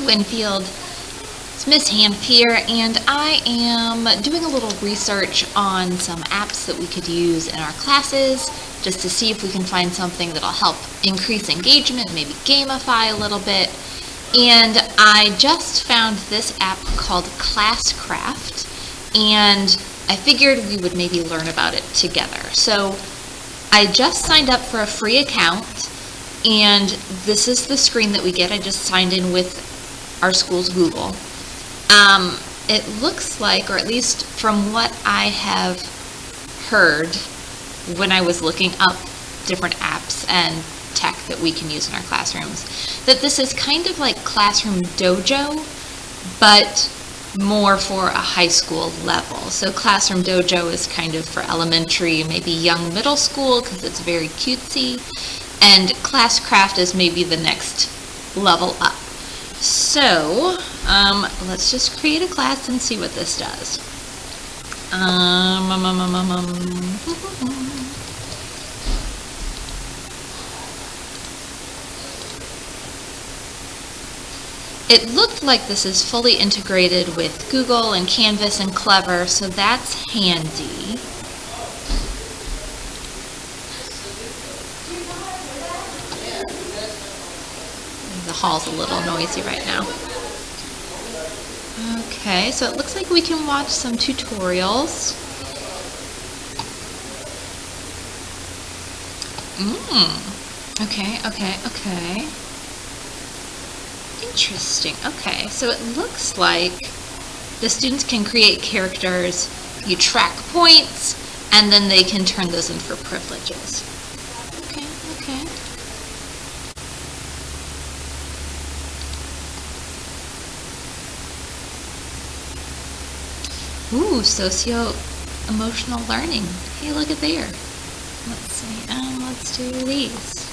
Winfield. It's Miss Hamp here, and I am doing a little research on some apps that we could use in our classes, just to see if we can find something that'll help increase engagement, maybe gamify a little bit. And I just found this app called ClassCraft, and I figured we would maybe learn about it together. So I just signed up for a free account, and this is the screen that we get. I just signed in with our school's Google. It looks like, or at least from what I have heard when I was looking up different apps and tech that we can use in our classrooms, that this is kind of like Classroom Dojo, but more for a high school level. So Classroom Dojo is kind of for elementary, maybe young middle school, because it's very cutesy, and ClassCraft is maybe the next level up. So let's just create a class and see what this does. It looked like this is fully integrated with Google and Canvas and Clever, so that's handy. The hall's a little noisy right now. Okay, so it looks like we can watch some tutorials. Okay. Interesting. Okay, so it looks like the students can create characters, you track points, and then they can turn those in for privileges. Okay. Ooh, socio-emotional learning. Hey, look at there. Let's see, let's do these.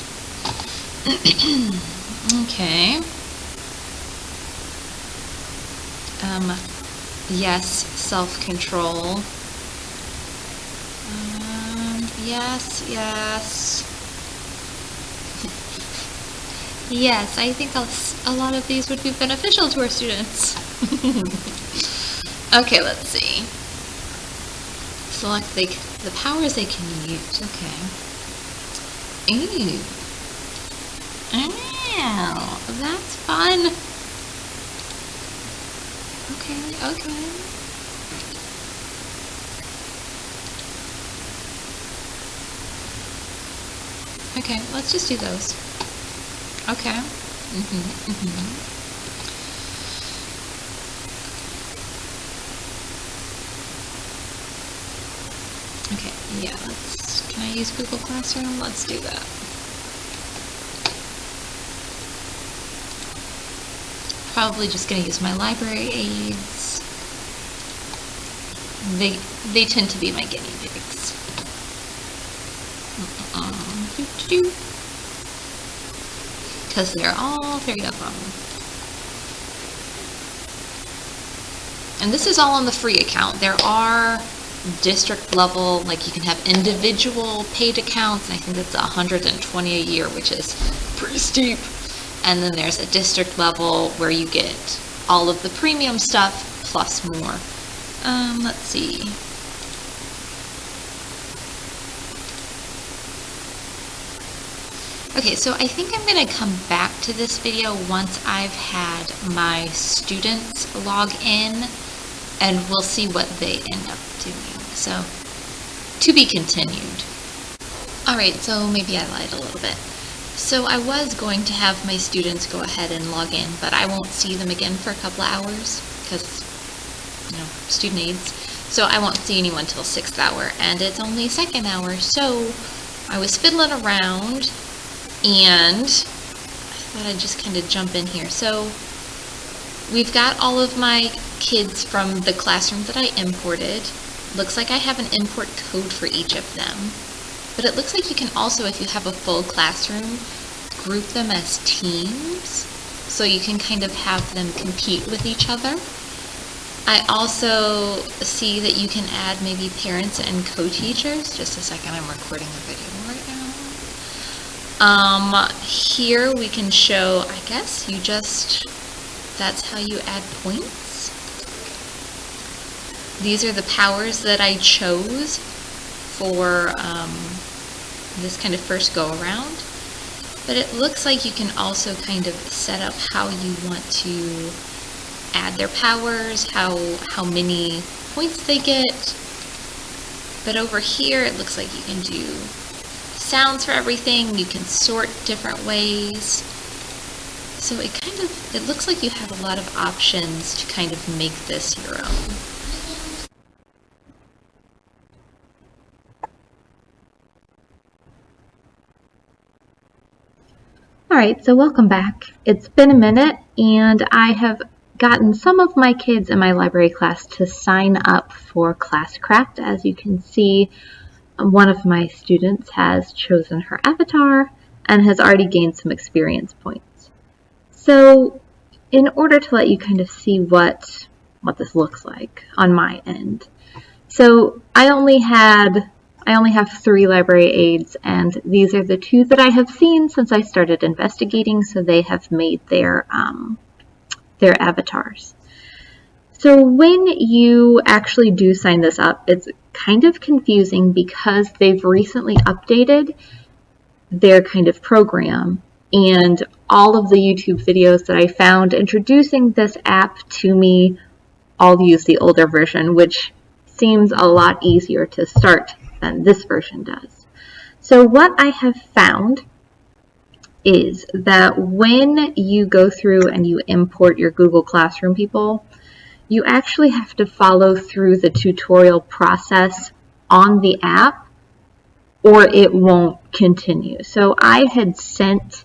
Okay. Yes, self-control. Yes. Yes, I think a lot of these would be beneficial to our students. Okay, let's see. Select the powers they can use. Okay. Ooh. Oh, that's fun. Okay. Okay, let's just do those. Okay. Okay, yeah, can I use Google Classroom? Let's do that. Probably just going to use my library aids. They tend to be my guinea pigs. Because they're all very of them. And this is all on the free account. There are district level, like you can have individual paid accounts, and I think that's $120 a year, which is pretty steep. And then there's a district level where you get all of the premium stuff plus more. Let's see. Okay, so I think I'm going to come back to this video once I've had my students log in, and we'll see what they end up doing. So, to be continued. Alright, so maybe I lied a little bit. So I was going to have my students go ahead and log in, but I won't see them again for a couple of hours because, student aids. So I won't see anyone till 6th hour, and it's only 2nd hour. So I was fiddling around, and I thought I'd just kind of jump in here. So we've got all of my kids from the classroom that I imported. Looks like I have an import code for each of them. But it looks like you can also, if you have a full classroom, group them as teams, so you can kind of have them compete with each other. I also see that you can add maybe parents and co-teachers. Just a second, I'm recording the video right now. Here we can show, I guess you just that's how you add points. These are the powers that I chose for this kind of first go around. But it looks like you can also kind of set up how you want to add their powers, how many points they get. But over here it looks like you can do sounds for everything. You can sort different ways. So it looks like you have a lot of options to kind of make this your own. Alright, so welcome back. It's been a minute and I have gotten some of my kids in my library class to sign up for ClassCraft. As you can see, one of my students has chosen her avatar and has already gained some experience points. So in order to let you kind of see what this looks like on my end. So I only have 3 library aides, and these are the 2 that I have seen since I started investigating, so they have made their avatars. So when you actually do sign this up, it's kind of confusing because they've recently updated their kind of program, and all of the YouTube videos that I found introducing this app to me all use the older version, which seems a lot easier to start than this version does. So what I have found is that when you go through and you import your Google Classroom people, you actually have to follow through the tutorial process on the app or it won't continue. So I had sent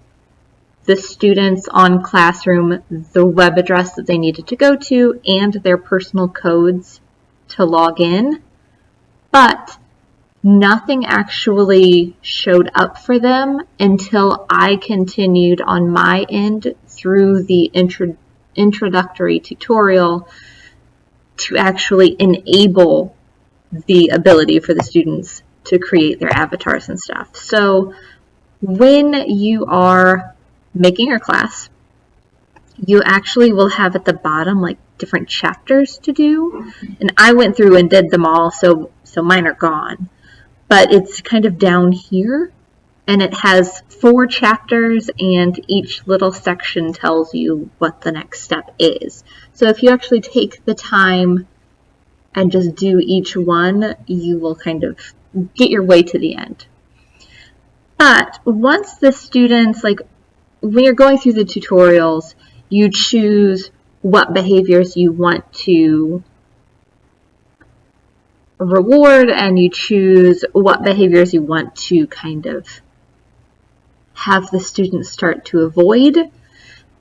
the students on Classroom the web address that they needed to go to and their personal codes to log in, but nothing actually showed up for them until I continued on my end through the introductory tutorial to actually enable the ability for the students to create their avatars and stuff. So when you are making your class, you actually will have at the bottom like different chapters to do, and I went through and did them all, so mine are gone. But it's kind of down here, and it has 4 chapters, and each little section tells you what the next step is. So if you actually take the time and just do each one, you will kind of get your way to the end. But once the students, like when you're going through the tutorials, you choose what behaviors you want to reward, and you choose what behaviors you want to kind of have the students start to avoid.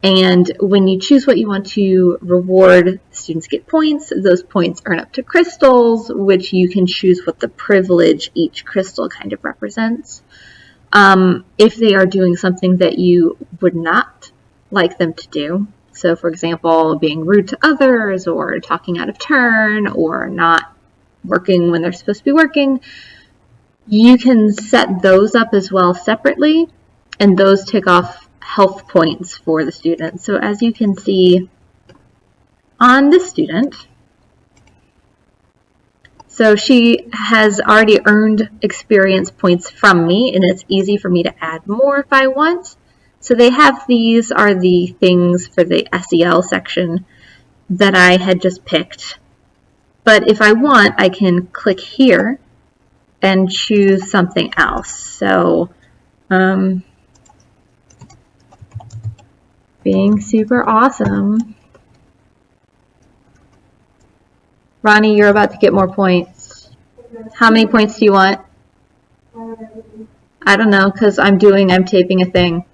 And when you choose what you want to reward, students get points. Those points earn up to crystals, which you can choose what the privilege each crystal kind of represents. If they are doing something that you would not like them to do, so for example, being rude to others or talking out of turn or not working when they're supposed to be working, you can set those up as well separately, and those take off health points for the student. So as you can see on this student, so she has already earned experience points from me, and it's easy for me to add more if I want. So these are the things for the SEL section that I had just picked. But if I want, I can click here and choose something else. So being super awesome. Ronnie, you're about to get more points. How many points do you want? I don't know, because I'm taping a thing.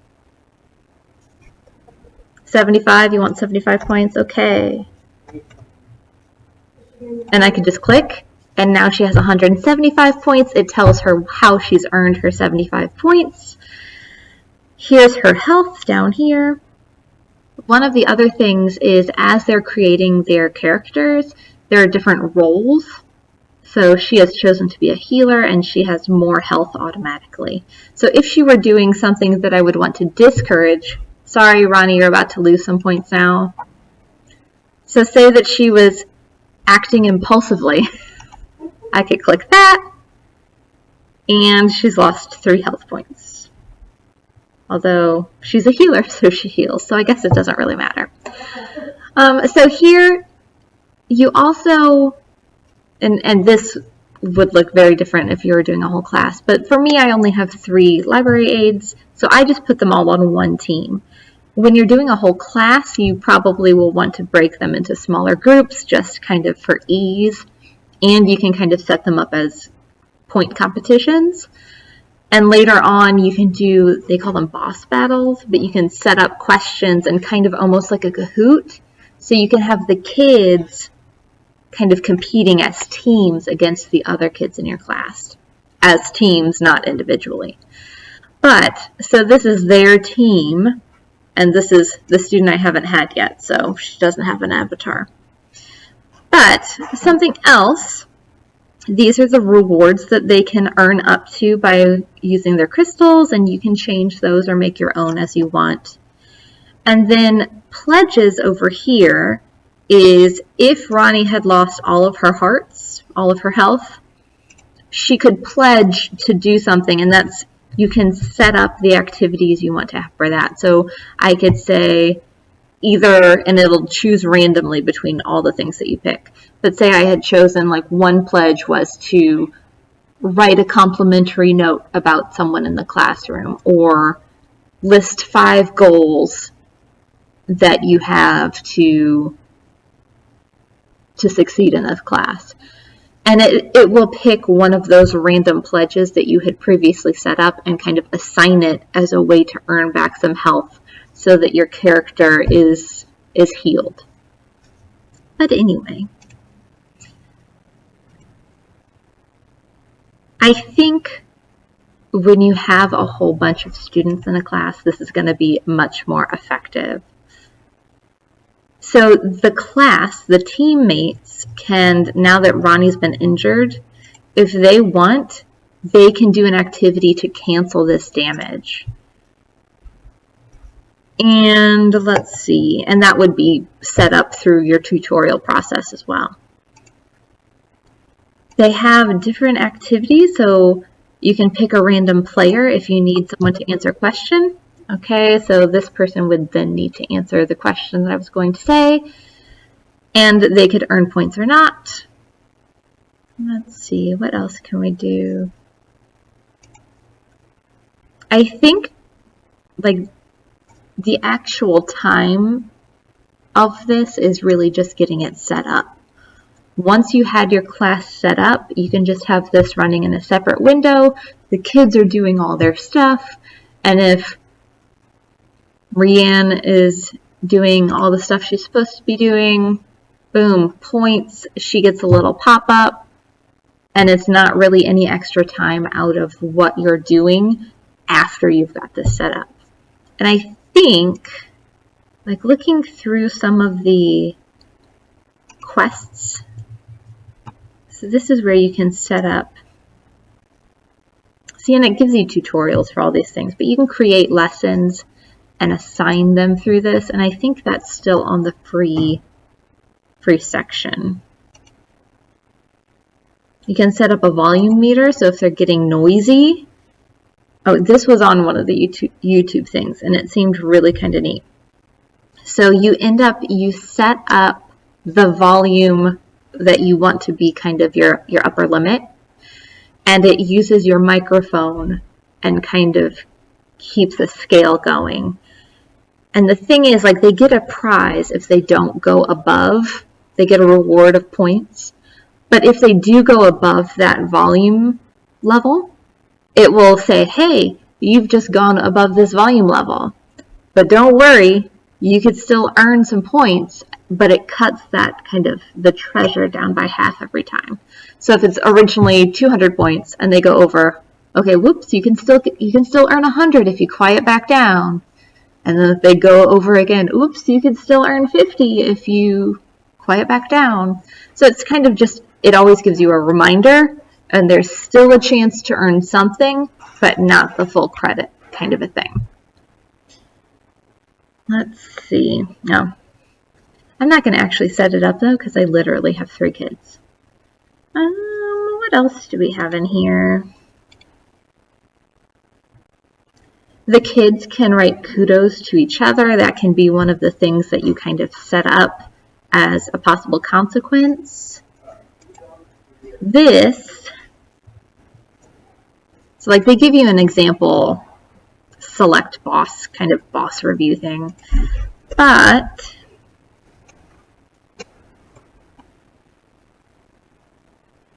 75, you want 75 points? Okay. And I can just click, and now she has 175 points. It tells her how she's earned her 75 points. Here's her health down here. One of the other things is as they're creating their characters, there are different roles. So she has chosen to be a healer, and she has more health automatically. So if she were doing something that I would want to discourage, sorry, Ronnie, you're about to lose some points now. So say that she was acting impulsively. I could click that, and she's lost 3 health points. Although she's a healer, so she heals, so I guess it doesn't really matter. So here, you also, and this would look very different if you were doing a whole class, but for me, I only have 3 library aides, so I just put them all on one team. When you're doing a whole class, you probably will want to break them into smaller groups, just kind of for ease, and you can kind of set them up as point competitions. And later on, you can do, they call them boss battles, but you can set up questions and kind of almost like a Kahoot. So you can have the kids kind of competing as teams against the other kids in your class. As teams, not individually. But, so this is their team, and this is the student I haven't had yet, so she doesn't have an avatar. But, something else, these are the rewards that they can earn up to by using their crystals, and you can change those or make your own as you want. And then pledges over here is if Ronnie had lost all of her hearts, all of her health, she could pledge to do something, and that's, you can set up the activities you want to have for that. So I could say either, and it'll choose randomly between all the things that you pick. But say I had chosen, like, one pledge was to write a complimentary note about someone in the classroom, or list 5 goals that you have to succeed in this class. And it will pick one of those random pledges that you had previously set up and kind of assign it as a way to earn back some health so that your character is healed. But anyway, I think when you have a whole bunch of students in a class, this is going to be much more effective. So the class, the teammates can, now that Ronnie's been injured, if they want, they can do an activity to cancel this damage. And let's see, and that would be set up through your tutorial process as well. They have different activities, so you can pick a random player if you need someone to answer a question. Okay, so this person would then need to answer the question that I was going to say, and they could earn points or not. Let's see, what else can we do? I think, like, the actual time of this is really just getting it set up. Once you had your class set up, you can just have this running in a separate window. The kids are doing all their stuff, and if Rianne is doing all the stuff she's supposed to be doing, boom, points, she gets a little pop-up, and it's not really any extra time out of what you're doing after you've got this set up. And I think, like, looking through some of the quests, so this is where you can set up, see, and it gives you tutorials for all these things, but you can create lessons and assign them through this, and I think that's still on the free section. You can set up a volume meter, so if they're getting noisy, oh, this was on one of the YouTube things, and it seemed really kind of neat. So you set up the volume that you want to be kind of your upper limit, and it uses your microphone and kind of keeps a scale going. And the thing is, like, they get a prize if they don't go above. They get a reward of points. But if they do go above that volume level, it will say, hey, you've just gone above this volume level. But don't worry, you could still earn some points, but it cuts that kind of the treasure down by half every time. So if it's originally 200 points and they go over, okay, whoops, you can still earn 100 if you quiet back down. And then if they go over again, oops, you can still earn 50 if you quiet back down. So it's kind of just, it always gives you a reminder, and there's still a chance to earn something, but not the full credit kind of a thing. Let's see. Now, I'm not going to actually set it up though, because I literally have 3 kids. What else do we have in here? The kids can write kudos to each other. That can be one of the things that you kind of set up as a possible consequence. So like they give you an example select boss, kind of boss review thing. But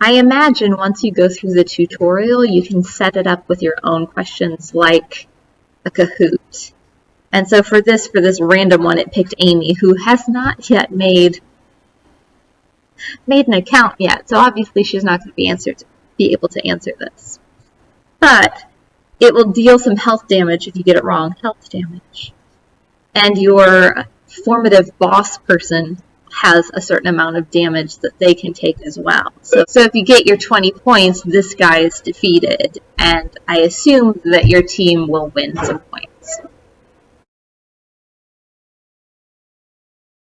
I imagine once you go through the tutorial, you can set it up with your own questions like a Kahoot. And so for this random one, it picked Amy, who has not yet made an account yet. So obviously she's not going to be able to answer this. But it will deal some health damage if you get it wrong, health damage. And your formative boss person has a certain amount of damage that they can take as well. So if you get your 20 points, this guy is defeated, and I assume that your team will win some points.